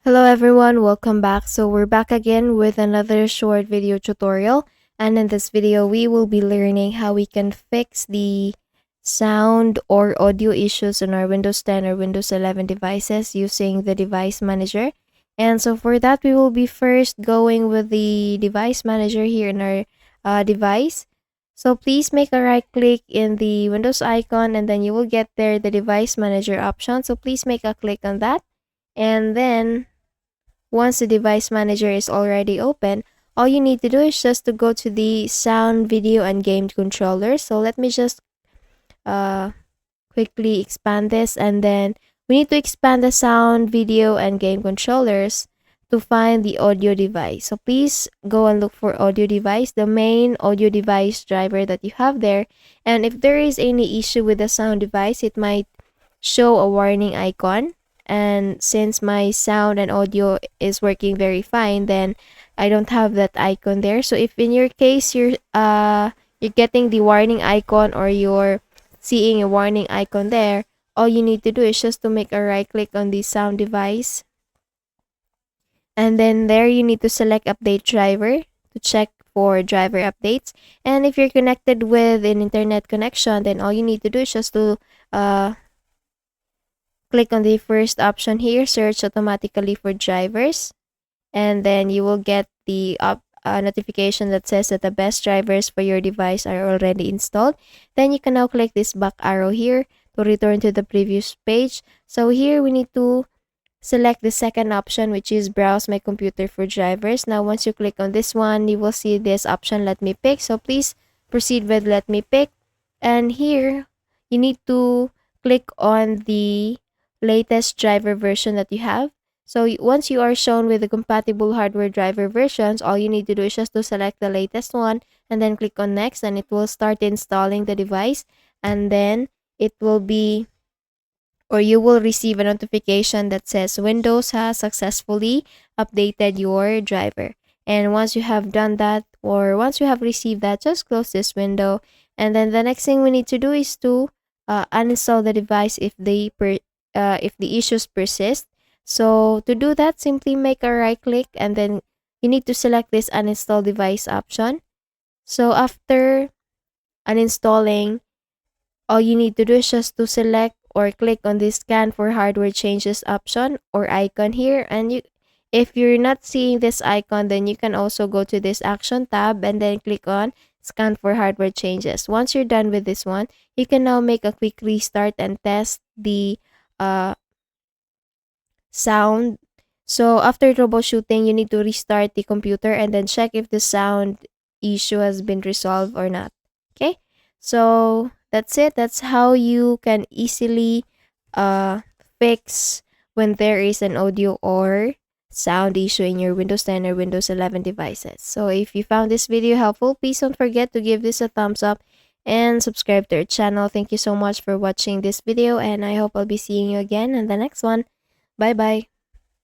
Hello everyone, welcome back. So we're back again with another short video tutorial, and in this video we will be learning how we can fix the sound or audio issues on our Windows 10 or Windows 11 devices using the device manager. And so for that we will be first going with the device manager here in our device. So please make a right click in the Windows icon and then you will get there the device manager option. So please make a click on that, and then once the device manager is already open, all you need to do is just to go to the sound, video, and game controller. So let me just uh, quickly expand this, and then we need to expand the sound, video, and game controllers to find the audio device. So please go and look for audio device, the main audio device driver that you have there. And if there is any issue with the sound device, it might show a warning icon. And since my sound and audio is working very fine, then I don't have that icon there. So if in your case you're getting the warning icon or you're seeing a warning icon there, all you need to do is just to make a right click on the sound device, and then there you need to select update driver to check for driver updates. And if you're connected with an internet connection, then all you need to do is just to click on the first option here, search automatically for drivers, and then you will get the notification that says that the best drivers for your device are already installed. Then you can now click this back arrow here to return to the previous page. So here we need to select the second option, which is browse my computer for drivers. Now once you click on this one, you will see this option, let me pick. So please proceed with let me pick, and here you need to click on the latest driver version that you have. So once you are shown with the compatible hardware driver versions, all you need to do is just to select the latest one and then click on next, and it will start installing the device, and then it will be, or you will receive a notification that says Windows has successfully updated your driver. And once you have done that, or once you have received that, just close this window. And then the next thing we need to do is to uninstall the device if the issues persist. So to do that, simply make a right click and then you need to select this uninstall device option. So after uninstalling, all you need to do is just to select or click on this scan for hardware changes option or icon here, and if you're not seeing this icon, then you can also go to this action tab and then click on scan for hardware changes. Once you're done with this one, you can now make a quick restart and test the sound. So after troubleshooting, you need to restart the computer and then check if the sound issue has been resolved or not. Okay, so that's it. That's how you can easily fix when there is an audio or sound issue in your Windows 10 or Windows 11 devices. So if you found this video helpful, please don't forget to give this a thumbs up and subscribe to our channel. Thank you so much for watching this video, and I hope I'll be seeing you again in the next one. Bye bye.